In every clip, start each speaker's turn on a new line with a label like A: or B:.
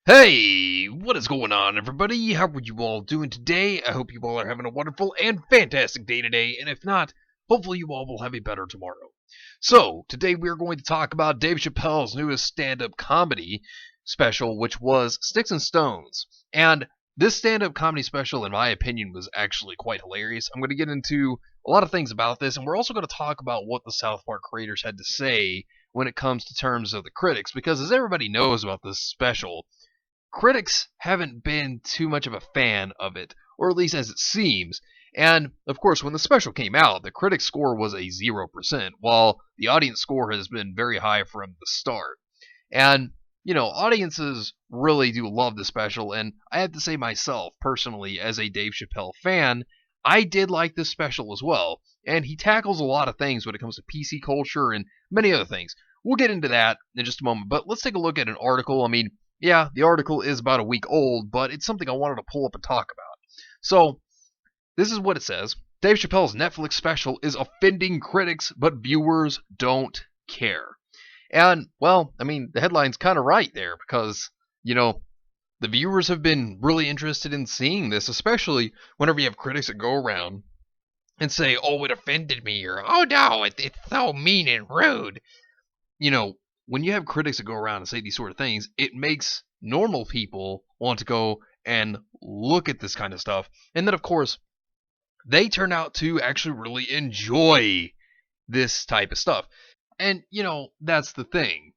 A: Hey, what is going on, everybody? How are you all doing today? I hope you all are having a wonderful and fantastic day today, and if not, hopefully you all will have a better tomorrow. So, today we are going to talk about Dave Chappelle's newest stand-up comedy special, which was Sticks and Stones. And this stand-up comedy special, in my opinion, was actually quite hilarious. I'm going to get into a lot of things about this, and we're also going to talk about what the South Park creators had to say when it comes to terms of the critics, because as everybody knows about this special, critics haven't been too much of a fan of it, or at least as it seems. And, of course, when the special came out, the critic score was a 0%, while the audience score has been very high from the start. And, audiences really do love the special, and I have to say myself, personally, as a Dave Chappelle fan, I did like this special as well. And he tackles a lot of things when it comes to PC culture and many other things. We'll get into that in just a moment, but let's take a look at an article. Yeah, the article is about a week old, but it's something I wanted to pull up and talk about. So, this is what it says. Dave Chappelle's Netflix special is offending critics, but viewers don't care. And, well, the headline's kind of right there because, the viewers have been really interested in seeing this, especially whenever you have critics that go around and say, oh, it offended me, or, oh, no, it's so mean and rude. When you have critics that go around and say these sort of things, it makes normal people want to go and look at this kind of stuff. And then, of course, they turn out to actually really enjoy this type of stuff. And, that's the thing.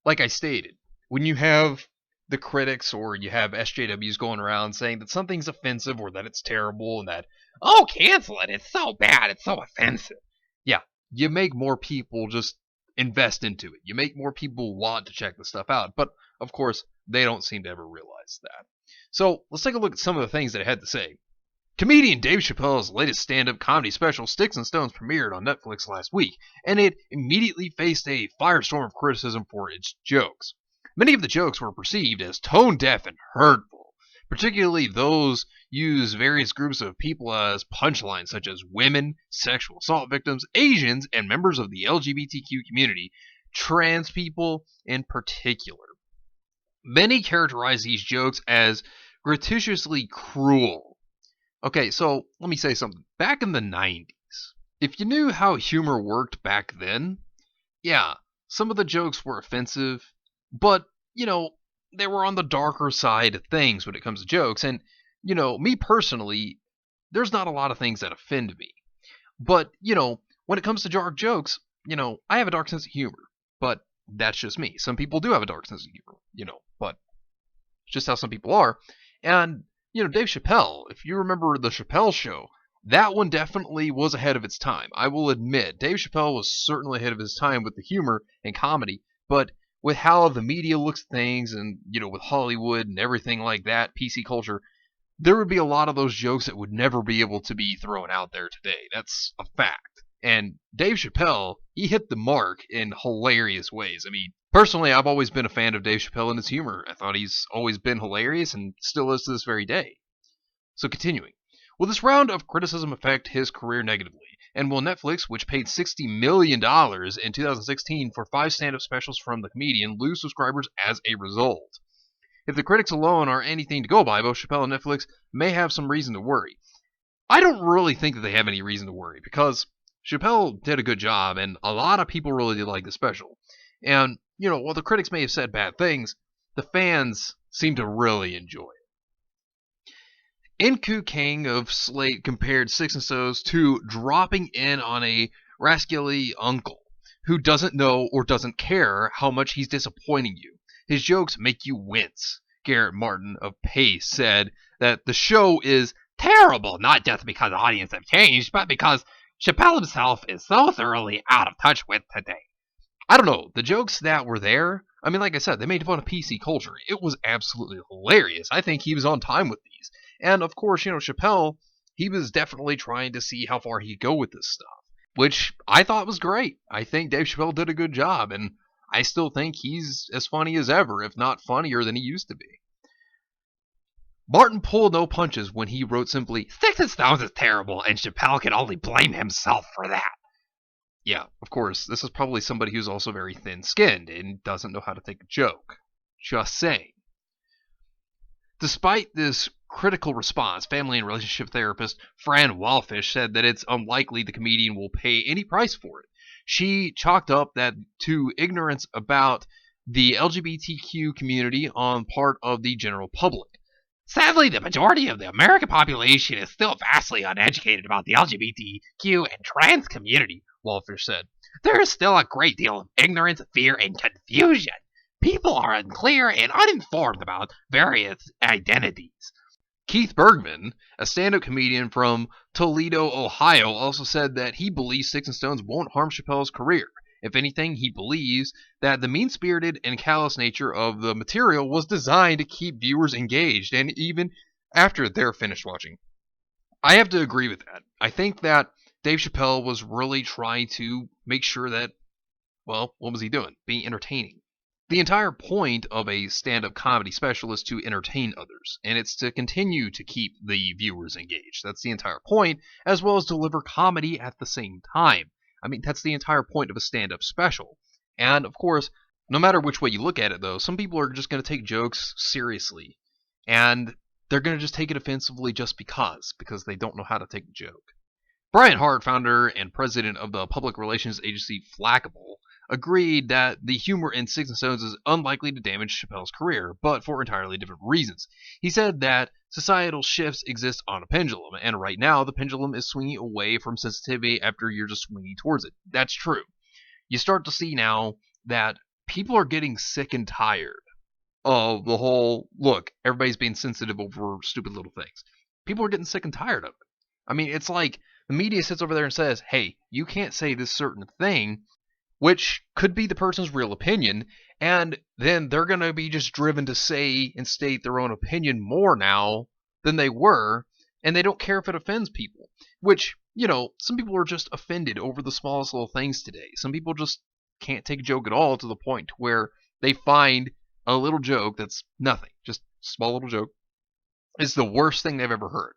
A: Like I stated, when you have the critics or you have SJWs going around saying that something's offensive or that it's terrible and that, oh, cancel it, it's so bad, it's so offensive. Yeah, you make more people just invest into it. You make more people want to check the stuff out. But, of course, they don't seem to ever realize that. So, let's take a look at some of the things that it had to say. Comedian Dave Chappelle's latest stand-up comedy special, Sticks and Stones, premiered on Netflix last week, and it immediately faced a firestorm of criticism for its jokes. Many of the jokes were perceived as tone-deaf and hurtful. Particularly those use various groups of people as punchlines, such as women, sexual assault victims, Asians, and members of the LGBTQ community, trans people in particular. Many characterize these jokes as gratuitously cruel. Okay, so let me say something. Back in the 90s, if you knew how humor worked back then, yeah, some of the jokes were offensive, but, they were on the darker side of things when it comes to jokes. And, me personally, there's not a lot of things that offend me. But, when it comes to dark jokes, I have a dark sense of humor. But that's just me. Some people do have a dark sense of humor, but it's just how some people are. And, Dave Chappelle, if you remember the Chappelle show, that one definitely was ahead of its time. I will admit, Dave Chappelle was certainly ahead of his time with the humor and comedy, but with how the media looks at things and, with Hollywood and everything like that, PC culture, there would be a lot of those jokes that would never be able to be thrown out there today. That's a fact. And Dave Chappelle, he hit the mark in hilarious ways. Personally, I've always been a fan of Dave Chappelle and his humor. I thought he's always been hilarious and still is to this very day. So continuing. Will this round of criticism affect his career negatively? And will Netflix, which paid $60 million in 2016 for 5 stand-up specials from the comedian, lose subscribers as a result? If the critics alone are anything to go by, both Chappelle and Netflix may have some reason to worry. I don't really think that they have any reason to worry, because Chappelle did a good job, and a lot of people really did like the special. And, while the critics may have said bad things, the fans seem to really enjoy it. Inku Kang of Slate compared Sticks and Stones to dropping in on a rascally uncle who doesn't know or doesn't care how much he's disappointing you. His jokes make you wince. Garrett Martin of Pace said that the show is terrible, not just because the audience have changed, but because Chappelle himself is so thoroughly out of touch with today. I don't know, the jokes that were there, like I said, they made fun of PC culture. It was absolutely hilarious. I think he was on time with these. And, of course, Chappelle, he was definitely trying to see how far he could go with this stuff, which I thought was great. I think Dave Chappelle did a good job, and I still think he's as funny as ever, if not funnier than he used to be. Martin pulled no punches when he wrote simply, Sticks and Stones is terrible, and Chappelle can only blame himself for that. Yeah, of course, this is probably somebody who's also very thin-skinned and doesn't know how to take a joke. Just saying. Despite this critical response, family and relationship therapist Fran Walfish said that it's unlikely the comedian will pay any price for it. She chalked up that to ignorance about the LGBTQ community on part of the general public. Sadly, the majority of the American population is still vastly uneducated about the LGBTQ and trans community, Walfish said. There is still a great deal of ignorance, fear, and confusion. People are unclear and uninformed about various identities. Keith Bergman, a stand-up comedian from Toledo, Ohio, also said that he believes Sticks and Stones won't harm Chappelle's career. If anything, he believes that the mean-spirited and callous nature of the material was designed to keep viewers engaged, and even after they're finished watching. I have to agree with that. I think that Dave Chappelle was really trying to make sure that, well, what was he doing? Being entertaining. The entire point of a stand-up comedy special is to entertain others, and it's to continue to keep the viewers engaged. That's the entire point, as well as deliver comedy at the same time. I mean, that's the entire point of a stand-up special. And, of course, no matter which way you look at it, though, some people are just going to take jokes seriously. And they're going to just take it offensively just because they don't know how to take a joke. Brian Hart, founder and president of the public relations agency Flackable, agreed that the humor in Sticks and Stones is unlikely to damage Chappelle's career, but for entirely different reasons. He said that societal shifts exist on a pendulum, and right now the pendulum is swinging away from sensitivity after you're just swinging towards it. That's true. You start to see now that people are getting sick and tired of the whole, look, everybody's being sensitive over stupid little things. People are getting sick and tired of it. I mean, it's like the media sits over there and says, hey, you can't say this certain thing, which could be the person's real opinion, and then they're going to be just driven to say and state their own opinion more now than they were, and they don't care if it offends people. Which, you know, some people are just offended over the smallest little things today. Some people just can't take a joke at all to the point where they find a little joke that's nothing, just a small little joke, is the worst thing they've ever heard.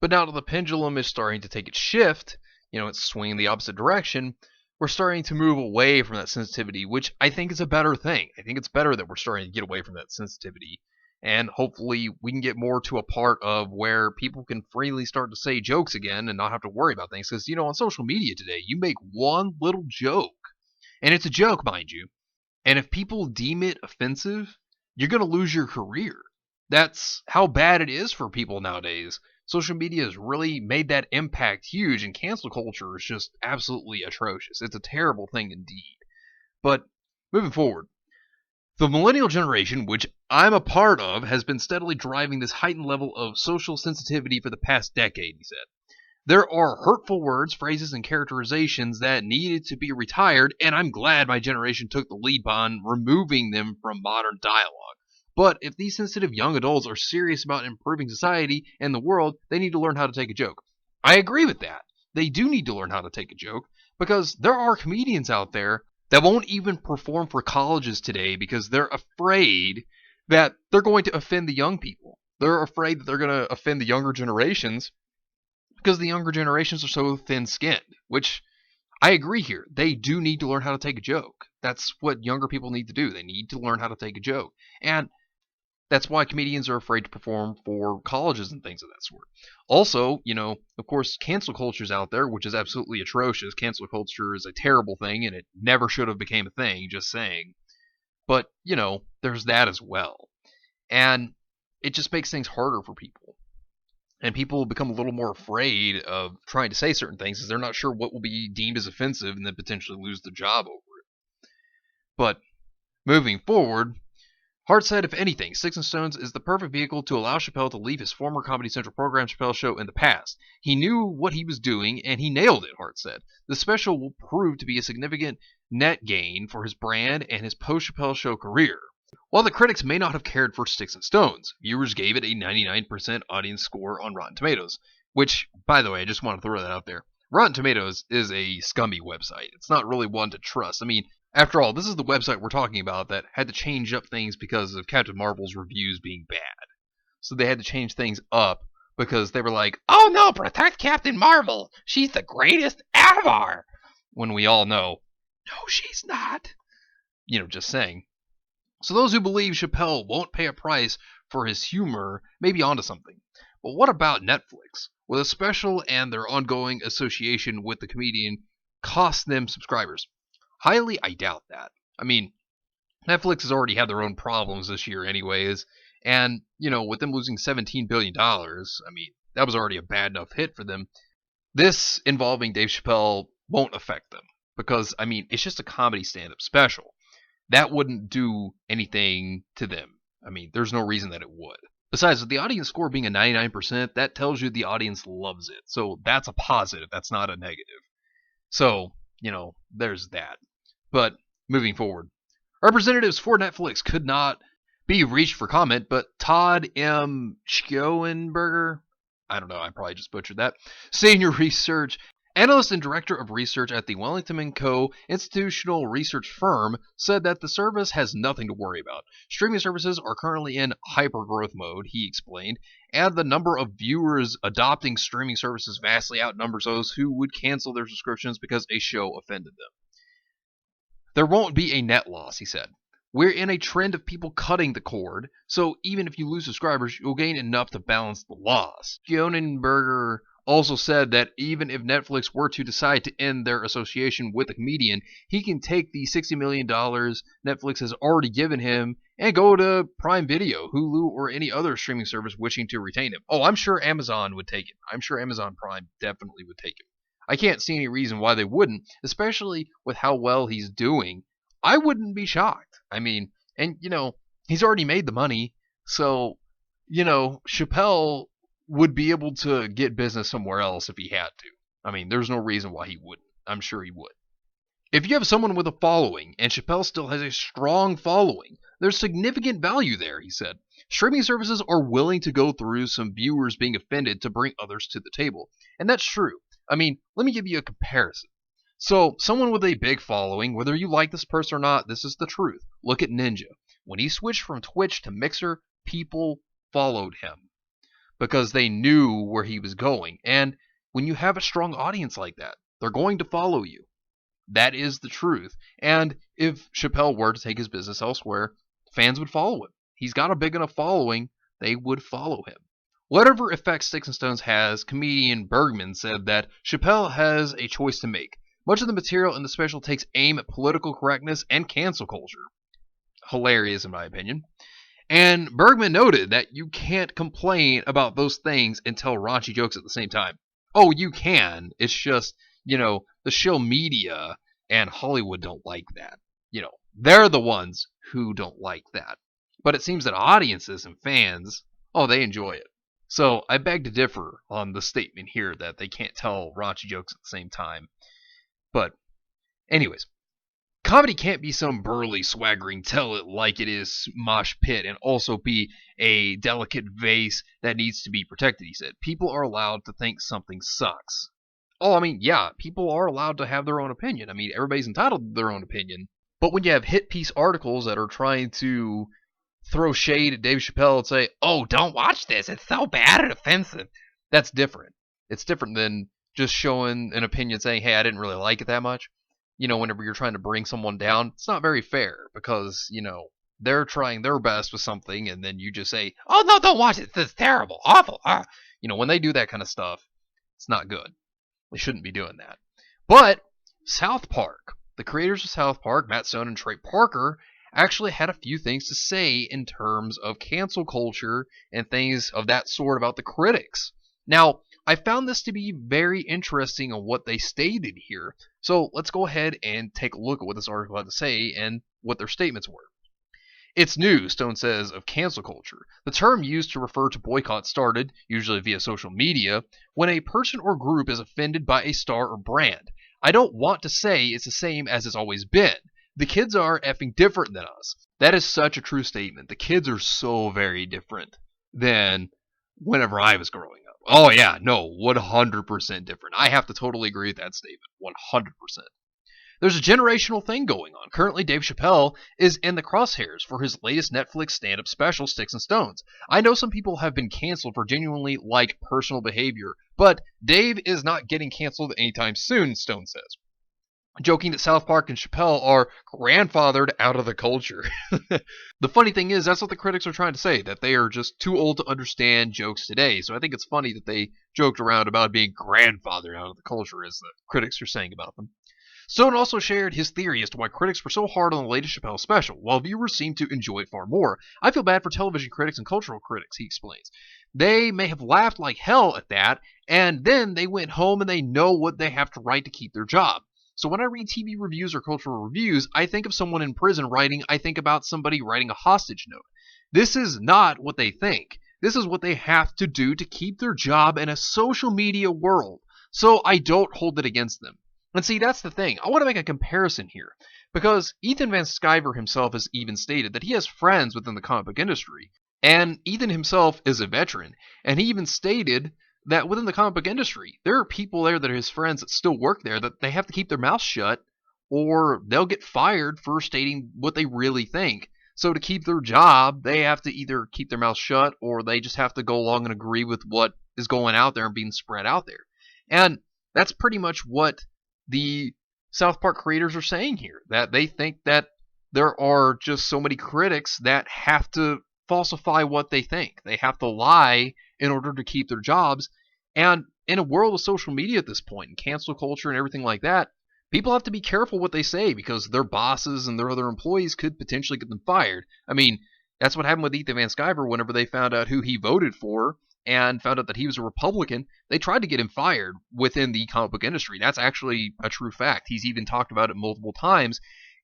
A: But now that the pendulum is starting to take its shift, you know, it's swinging the opposite direction, we're starting to move away from that sensitivity, which I think is a better thing. I think it's better that we're starting to get away from that sensitivity. And hopefully we can get more to a part of where people can freely start to say jokes again and not have to worry about things. Because, you know, on social media today, you make one little joke, and it's a joke, mind you. And if people deem it offensive, you're going to lose your career. That's how bad it is for people nowadays. Social media has really made that impact huge, and cancel culture is just absolutely atrocious. It's a terrible thing indeed. But moving forward, the millennial generation, which I'm a part of, has been steadily driving this heightened level of social sensitivity for the past decade, he said. There are hurtful words, phrases, and characterizations that needed to be retired, and I'm glad my generation took the lead on removing them from modern dialogue. But if these sensitive young adults are serious about improving society and the world, they need to learn how to take a joke. I agree with that. They do need to learn how to take a joke, because there are comedians out there that won't even perform for colleges today because they're afraid that they're going to offend the young people. They're afraid that they're going to offend the younger generations because the younger generations are so thin-skinned, which I agree here. They do need to learn how to take a joke. That's what younger people need to do. They need to learn how to take a joke. And that's why comedians are afraid to perform for colleges and things of that sort. Also, you know, of course, cancel culture's out there, which is absolutely atrocious. Cancel culture is a terrible thing, and it never should have became a thing, just saying. But, you know, there's that as well. And it just makes things harder for people. And people become a little more afraid of trying to say certain things because they're not sure what will be deemed as offensive and then potentially lose their job over it. But moving forward, Hart said, if anything, Sticks and Stones is the perfect vehicle to allow Chappelle to leave his former Comedy Central program Chappelle Show in the past. He knew what he was doing, and he nailed it, Hart said. The special will prove to be a significant net gain for his brand and his post-Chappelle Show career. While the critics may not have cared for Sticks and Stones, viewers gave it a 99% audience score on Rotten Tomatoes, which, by the way, I just want to throw that out there. Rotten Tomatoes is a scummy website. It's not really one to trust. I mean, after all, this is the website we're talking about that had to change up things because of Captain Marvel's reviews being bad. So they had to change things up because they were like, oh no, protect Captain Marvel! She's the greatest ever! When we all know, no, she's not. You know, just saying. So those who believe Chappelle won't pay a price for his humor may be onto something. But what about Netflix? Will a special and their ongoing association with the comedian cost them subscribers? Highly, I doubt that. I mean, Netflix has already had their own problems this year, anyways. And, with them losing $17 billion, I mean, that was already a bad enough hit for them. This involving Dave Chappelle won't affect them because, I mean, it's just a comedy stand up special. That wouldn't do anything to them. I mean, there's no reason that it would. Besides, with the audience score being a 99%, that tells you the audience loves it. So that's a positive. That's not a negative. So, there's that. But moving forward, representatives for Netflix could not be reached for comment, but Todd M. Schoenberger, I don't know, I probably just butchered that, senior research analyst and director of research at the Wellington & Co. institutional research firm, said that the service has nothing to worry about. Streaming services are currently in hyper-growth mode, he explained, and the number of viewers adopting streaming services vastly outnumbers those who would cancel their subscriptions because a show offended them. There won't be a net loss, he said. We're in a trend of people cutting the cord, so even if you lose subscribers, you'll gain enough to balance the loss. Schoenberger also said that even if Netflix were to decide to end their association with the comedian, he can take the $60 million Netflix has already given him and go to Prime Video, Hulu, or any other streaming service wishing to retain him. Oh, I'm sure Amazon would take him. I'm sure Amazon Prime definitely would take him. I can't see any reason why they wouldn't, especially with how well he's doing. I wouldn't be shocked. I mean, and he's already made the money, so, Chappelle would be able to get business somewhere else if he had to. I mean, there's no reason why he wouldn't. I'm sure he would. If you have someone with a following, and Chappelle still has a strong following, there's significant value there, he said. Streaming services are willing to go through some viewers being offended to bring others to the table. And that's true. I mean, let me give you a comparison. So, someone with a big following, whether you like this person or not, this is the truth. Look at Ninja. When he switched from Twitch to Mixer, people followed him because they knew where he was going. And when you have a strong audience like that, they're going to follow you. That is the truth. And if Chappelle were to take his business elsewhere, fans would follow him. He's got a big enough following, they would follow him. Whatever effect Sticks and Stones has, comedian Bergman said that Chappelle has a choice to make. Much of the material in the special takes aim at political correctness and cancel culture. Hilarious, in my opinion. And Bergman noted that you can't complain about those things and tell raunchy jokes at the same time. Oh, you can. It's just, the shill media and Hollywood don't like that. They're the ones who don't like that. But it seems that audiences and fans, they enjoy it. So I beg to differ on the statement here that they can't tell raunchy jokes at the same time. But, anyways. Comedy can't be some burly, swaggering, tell it like it is mosh pit and also be a delicate vase that needs to be protected, he said. People are allowed to think something sucks. Oh, I mean, yeah, people are allowed to have their own opinion. I mean, everybody's entitled to their own opinion. But when you have hit piece articles that are trying to throw shade at Dave Chappelle and say, oh, don't watch this, it's so bad and offensive, that's different. It's different than just showing an opinion saying, hey, I didn't really like it that much. Whenever you're trying to bring someone down, it's not very fair because, they're trying their best with something and then you just say, oh, no, don't watch it. This is terrible, awful. When they do that kind of stuff, it's not good. They shouldn't be doing that. But South Park, the creators of South Park, Matt Stone and Trey Parker, actually had a few things to say in terms of cancel culture and things of that sort about the critics. Now, I found this to be very interesting on what they stated here. So let's go ahead and take a look at what this article had to say and what their statements were. It's new, Stone says, of cancel culture. The term used to refer to boycott started, usually via social media, when a person or group is offended by a star or brand. I don't want to say it's the same as it's always been. The kids are effing different than us. That is such a true statement. The kids are so very different than whenever I was growing up. Oh yeah, no, 100% different. I have to totally agree with that statement, 100%. There's a generational thing going on. Currently, Dave Chappelle is in the crosshairs for his latest Netflix stand-up special, Sticks and Stones. I know some people have been canceled for genuinely personal behavior, but Dave is not getting canceled anytime soon, Stone says. joking that South Park and Chappelle are grandfathered out of the culture. The funny thing is, that's what the critics are trying to say, that they are just too old to understand jokes today. So I think it's funny that they joked around about being grandfathered out of the culture, as the critics are saying about them. Stone also shared his theory as to why critics were so hard on the latest Chappelle special, while viewers seemed to enjoy it far more. I feel bad for television critics and cultural critics, he explains. They may have laughed like hell at that, and then they went home and they know what they have to write to keep their job. So when I read TV reviews or cultural reviews, I think of someone in prison writing, I think about somebody writing a hostage note. This is not what they think. This is what they have to do to keep their job in a social media world. So I don't hold it against them. And see, that's the thing. I want to make a comparison here. Because Ethan Van Sciver himself has even stated that he has friends within the comic book industry. And Ethan himself is a veteran. And he even stated that within the comic book industry, there are people there that are his friends that still work there that they have to keep their mouths shut or they'll get fired for stating what they really think. So to keep their job, they have to either keep their mouths shut or they just have to go along and agree with what is going out there and being spread out there. And that's pretty much what the South Park creators are saying here, that they think that there are just so many critics that have to falsify what they think. They have to lie in order to keep their jobs. And in a world of social media at this point, and cancel culture and everything like that, people have to be careful what they say because their bosses and their other employees could potentially get them fired. I mean, that's what happened with Ethan Van Sciver whenever they found out who he voted for and found out that he was a Republican. They tried to get him fired within the comic book industry. That's actually a true fact. He's even talked about it multiple times.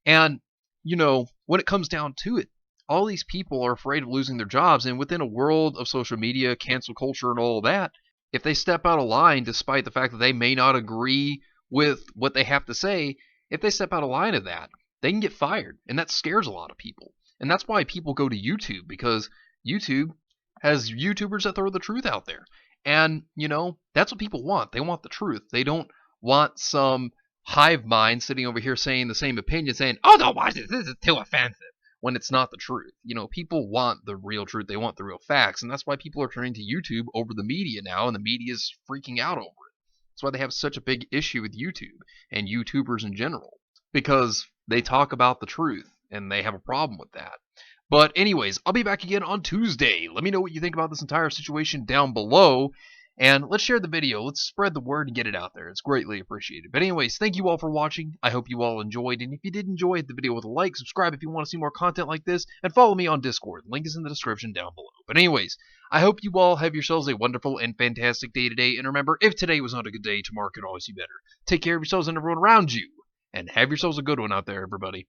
A: And, you know, when it comes down to it, all these people are afraid of losing their jobs, and within a world of social media, cancel culture, and all of that, if they step out of line, despite the fact that they may not agree with what they have to say, if they step out of line of that, they can get fired, and that scares a lot of people. And that's why people go to YouTube, because YouTube has YouTubers that throw the truth out there. And, you know, that's what people want. They want the truth. They don't want some hive mind sitting over here saying the same opinion, saying, oh, don't watch this, this is too offensive, when it's not the truth. You know, people want the real truth. They want the real facts. And that's why people are turning to YouTube over the media now, and the media is freaking out over it. That's why they have such a big issue with YouTube and YouTubers in general, because they talk about the truth, and they have a problem with that. But anyways, I'll be back again on Tuesday. Let me know what you think about this entire situation down below. And let's share the video. Let's spread the word and get it out there. It's greatly appreciated. But anyways, thank you all for watching. I hope you all enjoyed. And if you did enjoy, hit the video with a like, subscribe if you want to see more content like this, and follow me on Discord. Link is in the description down below. But anyways, I hope you all have yourselves a wonderful and fantastic day today. And remember, if today was not a good day, tomorrow could always be better. Take care of yourselves and everyone around you. And have yourselves a good one out there, everybody.